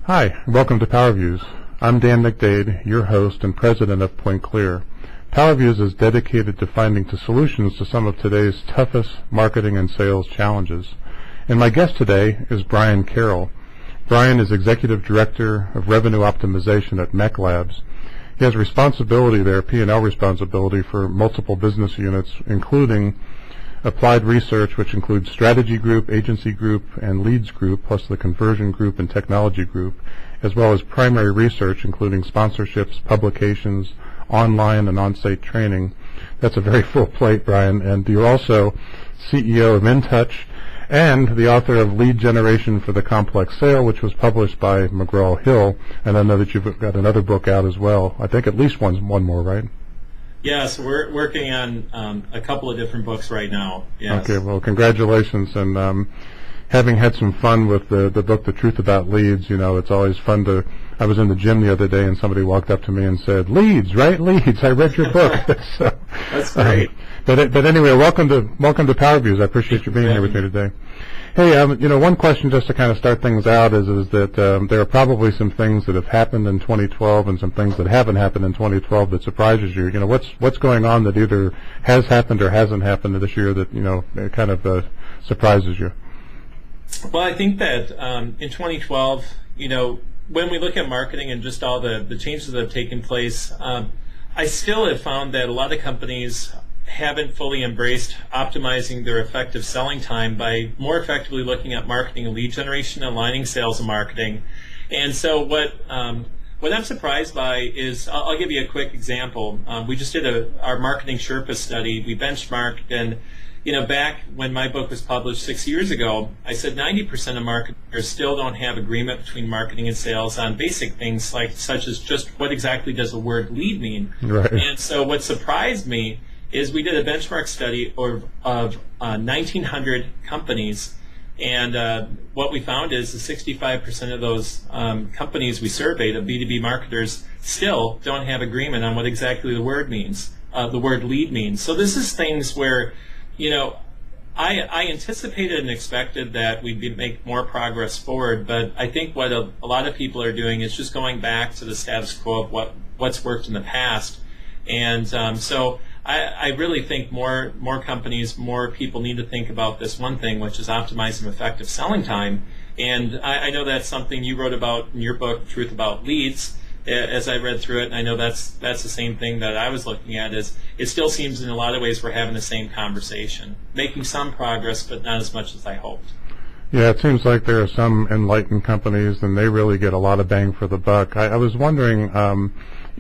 Hi, welcome to PowerViews. I'm Dan McDade, your host and president of PointClear. PowerViews is dedicated to finding solutions to some of today's toughest marketing and sales challenges. And my guest today is Brian Carroll. Brian is Executive Director of Revenue Optimization at MECLABS. He has responsibility there, P&L responsibility, for multiple business units, including applied research, which includes strategy group, agency group, and leads group, plus the conversion group and technology group, as well as primary research, including sponsorships, publications, online and on-site training. That's a very full plate, Brian. And you're also CEO of InTouch and the author of Lead Generation for the Complex Sale, which was published by McGraw-Hill. And I know that you've got another book out as well. I think at least one more, right? Yes, we're working on a couple of different books right now. Yes. Okay, well, congratulations. And having had some fun with the book, The Truth About Leads, you know, it's always fun to... I was in the gym the other day and somebody walked up to me and said, "Leads, right? Leads. I read your book." So, that's great. But anyway, welcome to PowerViews. I appreciate you being here with me today. Hey, you know, one question just to kind of start things out is that there are probably some things that have happened in 2012 and some things that haven't happened in 2012 that surprises you. You know, what's going on that either has happened or hasn't happened this year that, you know, kind of surprises you? Well, I think that in 2012, you know, when we look at marketing and just all the changes that have taken place, I still have found that a lot of companies haven't fully embraced optimizing their effective selling time by more effectively looking at marketing and lead generation, aligning sales and marketing. And so what I'm surprised by is, I'll give you a quick example. We just did our marketing Sherpa study. We benchmarked, and you know, back when my book was published 6 years ago, I said 90% of marketers still don't have agreement between marketing and sales on basic things such as just what exactly does the word lead mean. Right. And so what surprised me is we did a benchmark study of 1,900 companies, and what we found is that 65% of those companies we surveyed of B2B marketers still don't have agreement on what exactly the word means, the word lead means. So this is things where, you know, I anticipated and expected that we'd make more progress forward, but I think what a lot of people are doing is just going back to the status quo of what's worked in the past. And so I really think more companies, more people need to think about this one thing, which is optimizing effective selling time. And I know that's something you wrote about in your book, Truth About Leads, as I read through it, and I know that's the same thing that I was looking at. Is it still seems in a lot of ways we're having the same conversation, making some progress, but not as much as I hoped. Yeah, it seems like there are some enlightened companies, and they really get a lot of bang for the buck. I was wondering,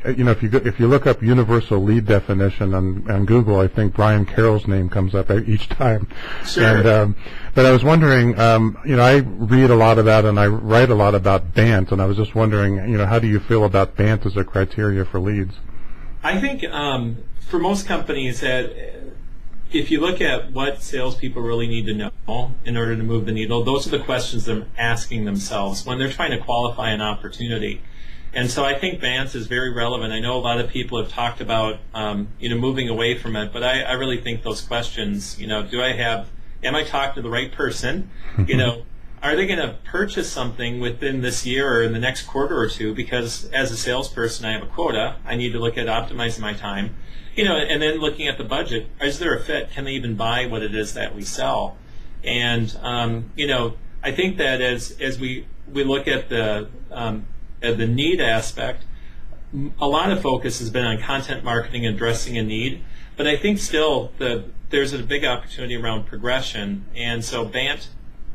you know, if you look up universal lead definition on Google, I think Brian Carroll's name comes up each time. Sure. And, but I was wondering, you know, I read a lot about and I write a lot about BANT, and I was just wondering, you know, how do you feel about BANT as a criteria for leads? I think for most companies that if you look at what salespeople really need to know in order to move the needle, those are the questions they're asking themselves when they're trying to qualify an opportunity. And so I think BANT is very relevant. I know a lot of people have talked about, you know, moving away from it, but I really think those questions, you know, am I talking to the right person? You know, are they going to purchase something within this year or in the next quarter or two? Because as a salesperson, I have a quota. I need to look at optimizing my time, you know, and then looking at the budget. Is there a fit? Can they even buy what it is that we sell? And, you know, I think that as we look at the need aspect, a lot of focus has been on content marketing addressing a need, but I think still there's a big opportunity around progression, and so BANT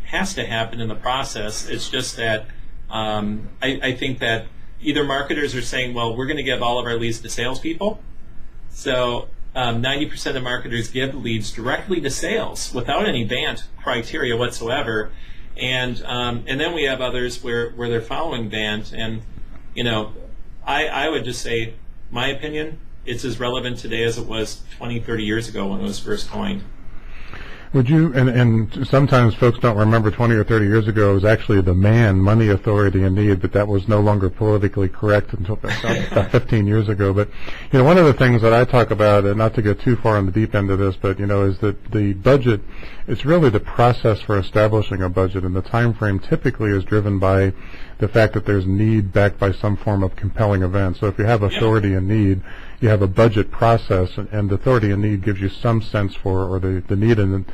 has to happen in the process. It's just that I think that either marketers are saying, well, we're going to give all of our leads to salespeople, so 90% of marketers give leads directly to sales without any BANT criteria whatsoever. And then we have others where they're following BANT, and you know, I would just say, my opinion, it's as relevant today as it was 20, 30 years ago when it was first coined. Would you, and sometimes folks don't remember 20 or 30 years ago, it was actually the man, money, authority, and need, but that was no longer politically correct until about 15 years ago. But, one of the things that I talk about, and not to get too far on the deep end of this, but, is that the budget, it's really the process for establishing a budget, and the time frame typically is driven by the fact that there's need backed by some form of compelling event. So if you have authority and need, you have a budget process, and authority and need gives you some sense for, or the need and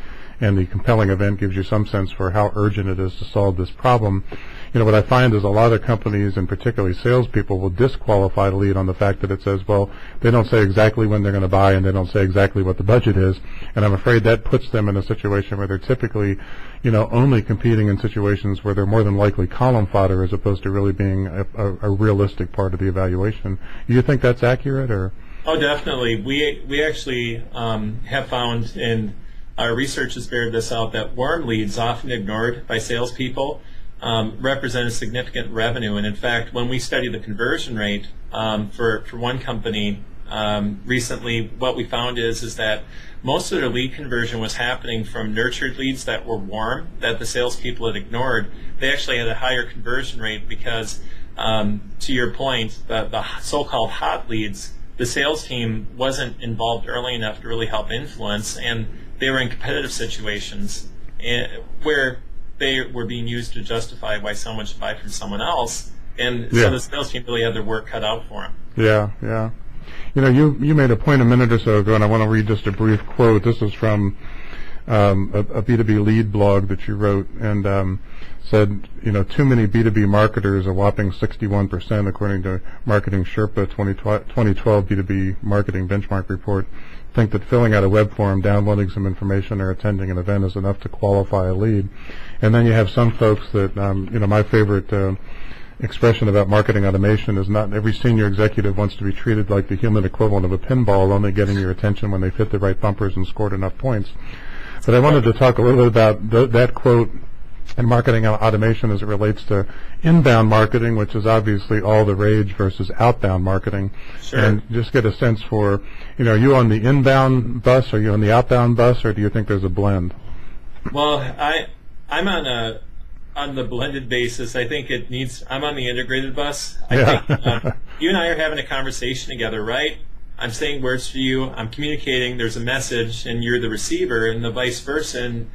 the compelling event gives you some sense for how urgent it is to solve this problem. What I find is a lot of companies, and particularly salespeople, will disqualify the lead on the fact that it says, well, they don't say exactly when they're going to buy, and they don't say exactly what the budget is, and I'm afraid that puts them in a situation where they're typically, only competing in situations where they're more than likely column fodder as opposed to really being a realistic part of the evaluation. Do you think that's accurate, or? Oh, definitely. We actually have found, and our research has bared this out, that warm leads, often ignored by salespeople, represent a significant revenue. And in fact, when we study the conversion rate for one company recently, what we found is that most of their lead conversion was happening from nurtured leads that were warm, that the salespeople had ignored. They actually had a higher conversion rate because, to your point, the so-called hot leads, the sales team wasn't involved early enough to really help influence, and they were in competitive situations where they were being used to justify why someone should buy from someone else, and so the sales team really had their work cut out for them. Yeah. You made a point a minute or so ago, and I want to read just a brief quote. This is from a B2B lead blog that you wrote, and said, too many B2B marketers, a whopping 61%, according to Marketing Sherpa 2012 B2B Marketing Benchmark Report, think that filling out a web form, downloading some information, or attending an event is enough to qualify a lead. And then you have some folks that, my favorite expression about marketing automation is not every senior executive wants to be treated like the human equivalent of a pinball, only getting your attention when they've hit the right bumpers and scored enough points. But I wanted to talk a little bit about that quote and marketing automation as it relates to inbound marketing, which is obviously all the rage, versus outbound marketing. Sure. And just get a sense for, are you on the inbound bus, are you on the outbound bus, or do you think there's a blend? Well, I'm on the blended basis. I think I'm on the integrated bus. I think you and I are having a conversation together, right? I'm saying words to you, I'm communicating, there's a message, and you're the receiver, and the vice versa. And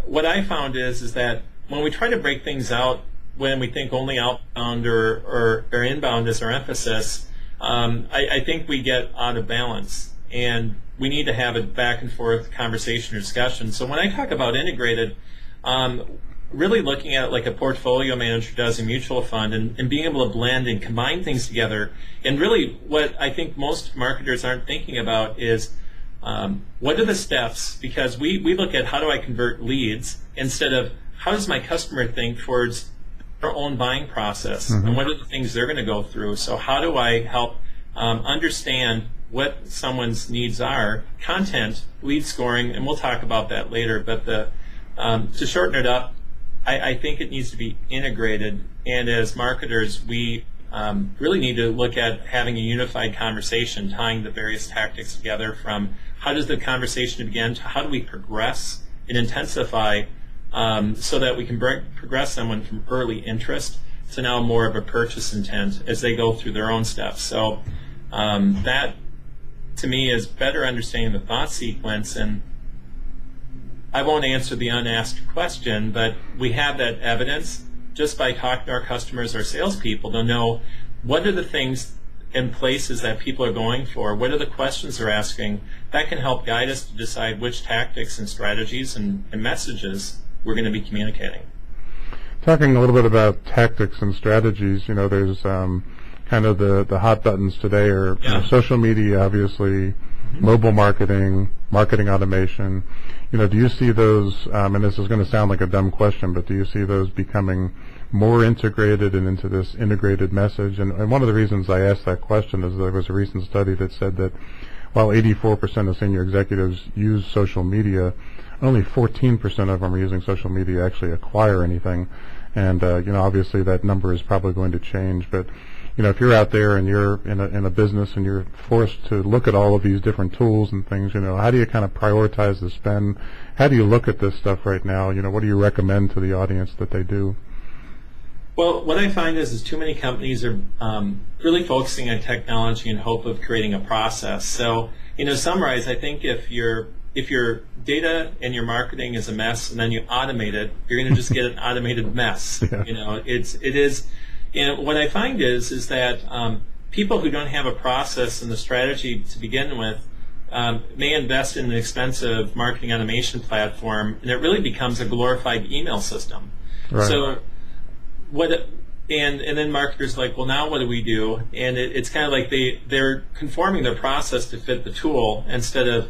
what I found is that when we try to break things out, when we think only outbound or inbound is our emphasis, I think we get out of balance, and we need to have a back and forth conversation or discussion. So when I talk about integrated, really looking at it like a portfolio manager does a mutual fund, and being able to blend and combine things together. And really what I think most marketers aren't thinking about is what are the steps, because we look at how do I convert leads instead of how does my customer think towards their own buying process, and what are the things they're going to go through. So how do I help understand what someone's needs are, content, lead scoring, and we'll talk about that later. But to shorten it up, I think it needs to be integrated, and as marketers, we really need to look at having a unified conversation, tying the various tactics together from how does the conversation begin to how do we progress and intensify so that we can progress someone from early interest to now more of a purchase intent as they go through their own steps. So that, to me, is better understanding the thought sequence. And I won't answer the unasked question, but we have that evidence just by talking to our customers, our salespeople, to know what are the things and places that people are going for, what are the questions they're asking. That can help guide us to decide which tactics and strategies and messages we're going to be communicating. Talking a little bit about tactics and strategies, there's kind of the hot buttons today are social media, obviously, mobile marketing, marketing automation. Do you see those, and this is going to sound like a dumb question, but do you see those becoming more integrated and into this integrated message? And one of the reasons I asked that question is there was a recent study that said that while 84% of senior executives use social media, only 14% of them are using social media to actually acquire anything. And, obviously that number is probably going to change. But, if you're out there and you're in a business and you're forced to look at all of these different tools and things, how do you kind of prioritize the spend? How do you look at this stuff right now? What do you recommend to the audience that they do? Well, what I find is too many companies are really focusing on technology in hope of creating a process. So, summarize, I think if your data and your marketing is a mess and then you automate it, you're going to just get an automated mess. Yeah. It is. And what I find is that people who don't have a process and the strategy to begin with may invest in an expensive marketing automation platform, and it really becomes a glorified email system. Right. So and then marketers are like, well, now what do we do? And it's kind of like they're conforming their process to fit the tool instead of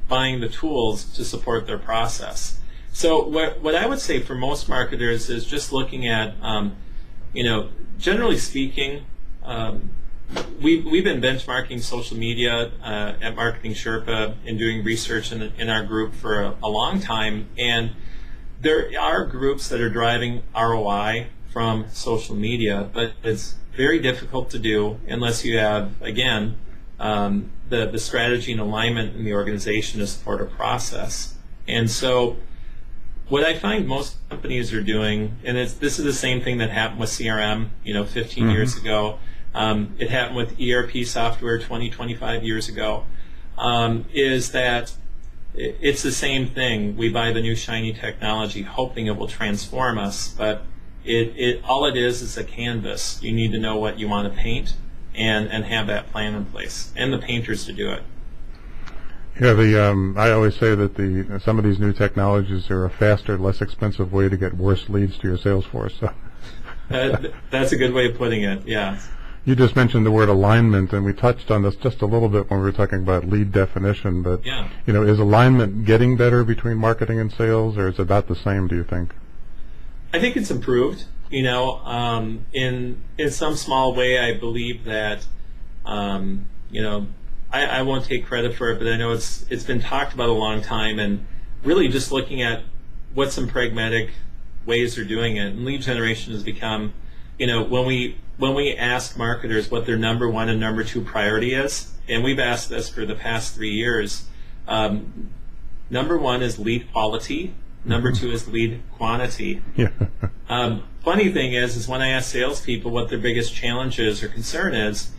buying the tools to support their process. So what I would say for most marketers is just looking at, generally speaking, we've been benchmarking social media at Marketing Sherpa and doing research in our group for a long time, and there are groups that are driving ROI from social media, but it's very difficult to do unless you have, again, the strategy and alignment in the organization to support a process. And so what I find most companies are doing, and this is the same thing that happened with CRM 15 years ago. It happened with ERP software 25 years ago, is that it's the same thing. We buy the new shiny technology hoping it will transform us, but all it is a canvas. You need to know what you want to paint and have that plan in place, and the painters to do it. Yeah, I always say that some of these new technologies are a faster, less expensive way to get worse leads to your sales force. So. That's a good way of putting it, yeah. You just mentioned the word alignment, and we touched on this just a little bit when we were talking about lead definition, but yeah. Is alignment getting better between marketing and sales, or is it about the same, do you think? I think it's improved. In some small way, I believe that, I won't take credit for it, but I know it's been talked about a long time, and really just looking at what some pragmatic ways they're doing it. And lead generation has become, when we ask marketers what their number one and number two priority is, and we've asked this for the past 3 years, number one is lead quality. Number two is lead quantity. Yeah. Funny thing is when I ask salespeople what their biggest challenge is or concern is,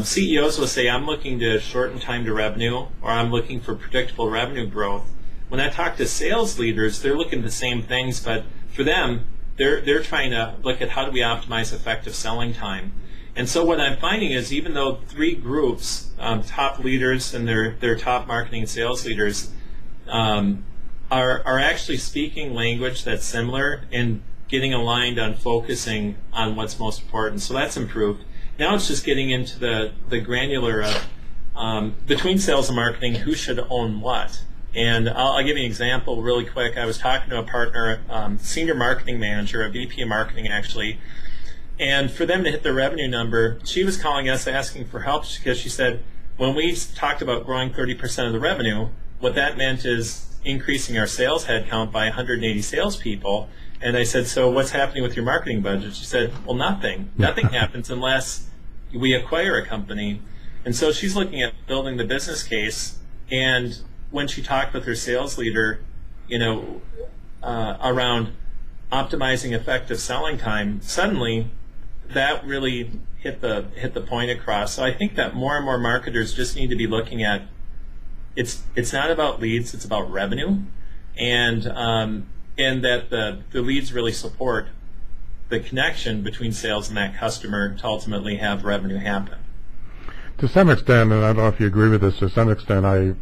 CEOs will say, I'm looking to shorten time to revenue, or I'm looking for predictable revenue growth. When I talk to sales leaders, they're looking at the same things, but for them, they're trying to look at how do we optimize effective selling time. And so what I'm finding is even though three groups, top leaders and their top marketing and sales leaders, are actually speaking language that's similar and getting aligned on focusing on what's most important. So that's improved. Now it's just getting into the granular of between sales and marketing, who should own what. And I'll give you an example really quick. I was talking to a partner, senior marketing manager, a VP of marketing actually, and for them to hit their revenue number, she was calling us asking for help because she said, when we talked about growing 30% of the revenue, what that meant is increasing our sales headcount by 180 salespeople. And I said, so what's happening with your marketing budget? She said, well, nothing. Nothing happens unless we acquire a company. And so she's looking at building the business case. And when she talked with her sales leader, around optimizing effective selling time, suddenly that really hit the point across. So I think that more and more marketers just need to be looking at it's not about leads, it's about revenue, and that the leads really support the connection between sales and that customer to ultimately have revenue happen. To some extent, and I don't know if you agree with this, to some extent I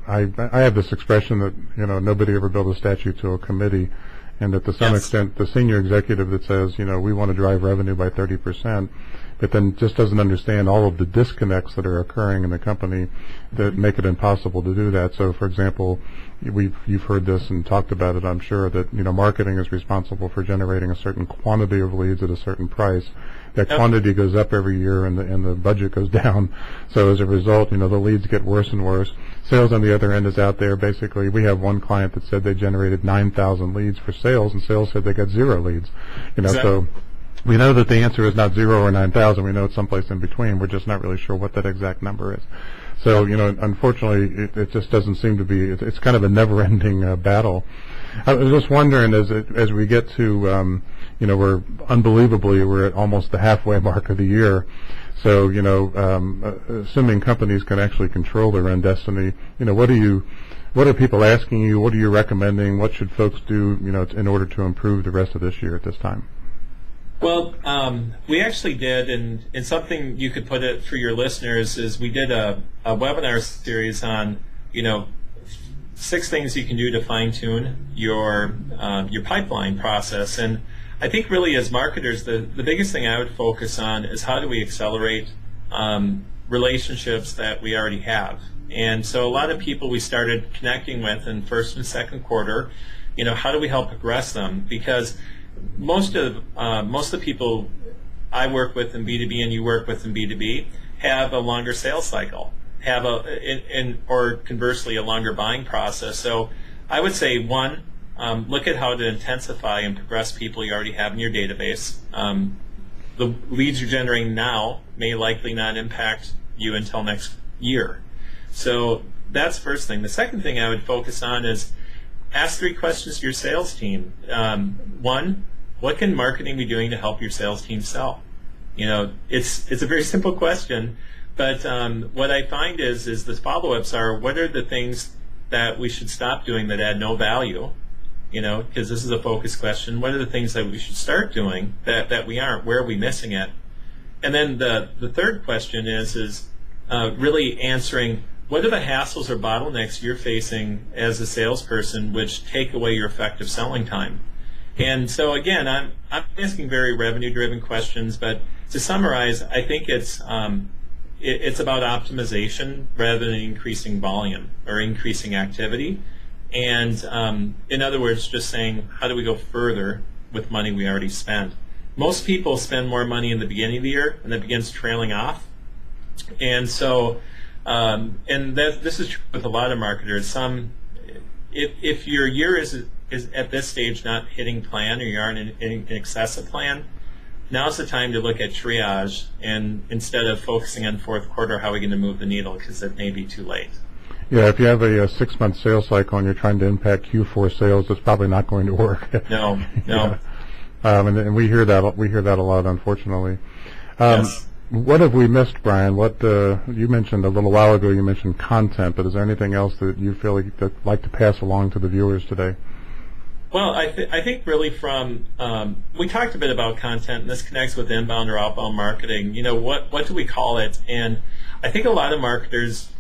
have this expression that nobody ever built a statue to a committee, and that to some extent the senior executive that says we want to drive revenue by 30%, but then just doesn't understand all of the disconnects that are occurring in the company that make it impossible to do that. So, for example, you've heard this and talked about it, I'm sure, that marketing is responsible for generating a certain quantity of leads at a certain price. That quantity goes up every year, and the budget goes down. So as a result, the leads get worse and worse. Sales on the other end is out there. Basically, we have one client that said they generated 9,000 leads for sales, and sales said they got 0 leads. Exactly. So We know that the answer is not 0 or 9,000. We know it's someplace in between. We're just not really sure what that exact number is. So, unfortunately, it just doesn't seem to be. It's kind of a never-ending battle. I was just wondering, as we get to, we're at almost the halfway mark of the year. So, assuming companies can actually control their own destiny, what are people asking you? What are you recommending? What should folks do, in order to improve the rest of this year at this time? Well, we actually did, and something you could put it for your listeners is we did a webinar series on, 6 things you can do to fine-tune your pipeline process. And I think really as marketers, the biggest thing I would focus on is how do we accelerate relationships that we already have. And so a lot of people we started connecting with in first and second quarter, how do we help progress them? Because most of the people I work with in B2B and you work with in B2B have a longer sales cycle, or conversely a longer buying process. So I would say, one, look at how to intensify and progress people you already have in your database. The leads you're generating now may likely not impact you until next year. So that's the first thing. The second thing I would focus on is ask 3 questions to your sales team. 1, what can marketing be doing to help your sales team sell? It's a very simple question, but what I find is the follow-ups are, what are the things that we should stop doing that add no value? Because this is a focus question. What are the things that we should start doing that we aren't? Where are we missing it? And then the third question is really answering, what are the hassles or bottlenecks you're facing as a salesperson which take away your effective selling time? And so again, I'm asking very revenue-driven questions, but to summarize, I think it's about optimization rather than increasing volume or increasing activity. And in other words, just saying, how do we go further with money we already spent? Most people spend more money in the beginning of the year, and that begins trailing off. And so, this is true with a lot of marketers. If your year is at this stage not hitting plan, or you aren't in excess of plan, now's the time to look at triage, and instead of focusing on fourth quarter, how are we going to move the needle, because it may be too late. Yeah, if you have a 6-month sales cycle and you're trying to impact Q4 sales, it's probably not going to work. No. Yeah. And we hear that a lot, unfortunately. Yes. What have we missed, Brian? You mentioned a little while ago, you mentioned content, but is there anything else that you feel like to pass along to the viewers today? Well, I think really we talked a bit about content, and this connects with inbound or outbound marketing. What do we call it? And I think a lot of marketers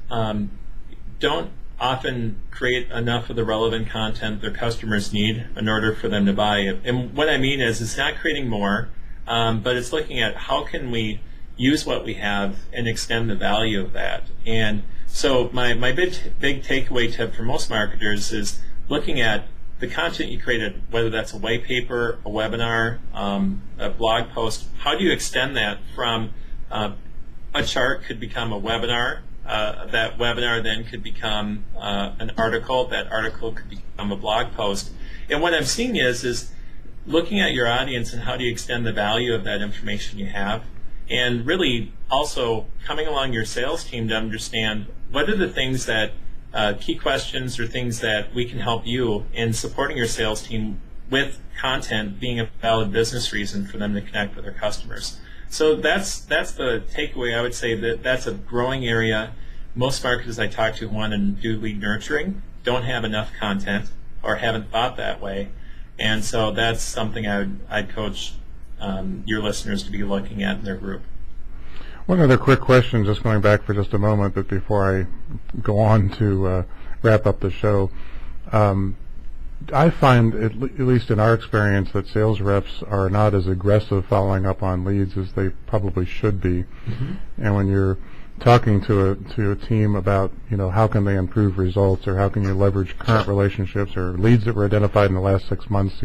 don't often create enough of the relevant content their customers need in order for them to buy it. And what I mean is, it's not creating more, but it's looking at how can we use what we have and extend the value of that. And so my big takeaway tip for most marketers is looking at the content you created, whether that's a white paper, a webinar, a blog post. How do you extend that from a chart could become a webinar, that webinar then could become an article, that article could become a blog post. And what I'm seeing is looking at your audience and how do you extend the value of that information you have, and really also coming along your sales team to understand what are the things that key questions or things that we can help you in supporting your sales team with content being a valid business reason for them to connect with their customers. So that's the takeaway. I would say that's a growing area. Most marketers I talk to who want to do lead nurturing don't have enough content or haven't thought that way. And so that's something I'd coach your listeners to be looking at in their group. One other quick question, just going back for just a moment, but before I go on to wrap up the show. I find, at least in our experience, that sales reps are not as aggressive following up on leads as they probably should be. Mm-hmm. And when you're talking to a team about, how can they improve results, or how can you leverage current relationships or leads that were identified in the last 6 months,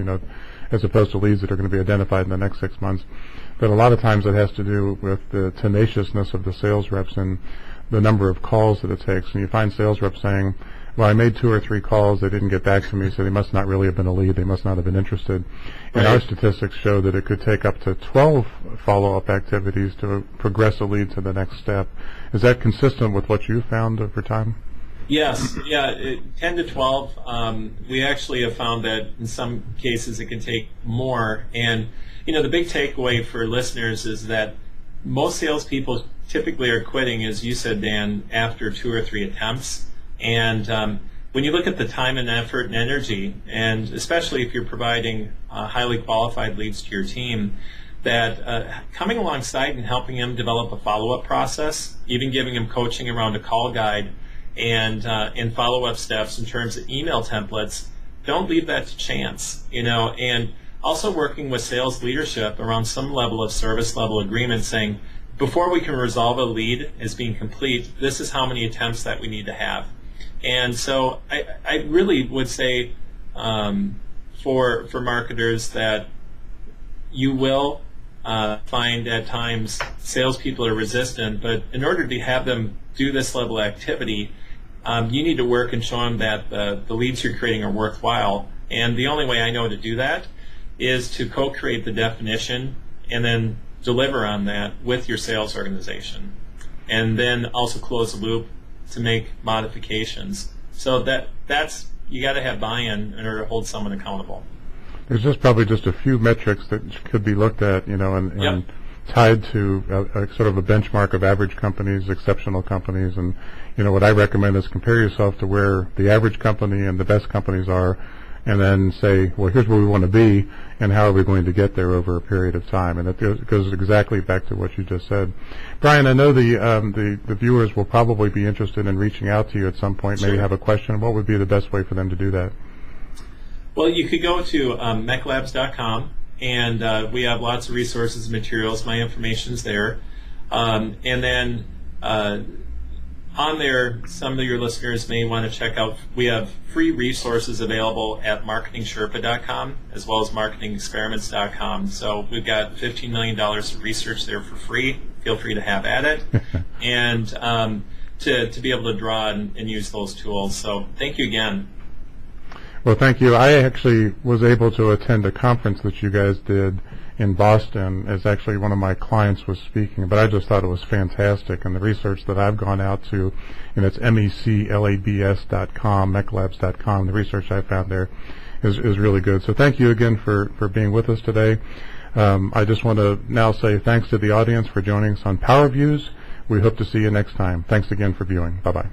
as opposed to leads that are going to be identified in the next 6 months, that a lot of times it has to do with the tenaciousness of the sales reps and the number of calls that it takes. And you find sales reps saying, well, I made 2 or 3 calls, they didn't get back to me, so they must not really have been a lead, they must not have been interested. And our statistics show that it could take up to 12 follow-up activities to progress a lead to the next step. Is that consistent with what you found over time? Yes, 10 to 12. We actually have found that in some cases it can take more. And, the big takeaway for listeners is that most salespeople typically are quitting, as you said, Dan, after 2 or 3 attempts. And when you look at the time and effort and energy, and especially if you're providing highly qualified leads to your team, that coming alongside and helping them develop a follow-up process, even giving them coaching around a call guide, and follow-up steps in terms of email templates, don't leave that to chance, and also working with sales leadership around some level of service level agreement, saying, before we can resolve a lead as being complete, this is how many attempts that we need to have. And so I really would say for marketers that you will find at times salespeople are resistant, but in order to have them do this level of activity, you need to work and show them that the leads you're creating are worthwhile. And the only way I know to do that is to co-create the definition and then deliver on that with your sales organization. And then also close the loop to make modifications. So that's you got to have buy-in in order to hold someone accountable. There's just probably just a few metrics that could be looked at, and tied to a sort of a benchmark of average companies, exceptional companies, and what I recommend is compare yourself to where the average company and the best companies are, and then say, well, here's where we want to be, and how are we going to get there over a period of time? And it goes exactly back to what you just said. Brian, I know the viewers will probably be interested in reaching out to you at some point, maybe have a question. What would be the best way for them to do that? Well, you could go to MECLABS.com, and we have lots of resources and materials. My information's there. And then on there, some of your listeners may want to check out, we have free resources available at marketingsherpa.com as well as marketingexperiments.com. So we've got $15 million of research there for free. Feel free to have at it and to be able to draw and use those tools. So thank you again. Well, thank you. I actually was able to attend a conference that you guys did in Boston, as actually one of my clients was speaking, but I just thought it was fantastic, and the research that I've gone out to, and it's MECLABS.com, MECLABS.com, the research I found there is really good. So thank you again for being with us today. I just want to now say thanks to the audience for joining us on PowerViews. We hope to see you next time. Thanks again for viewing. Bye-bye.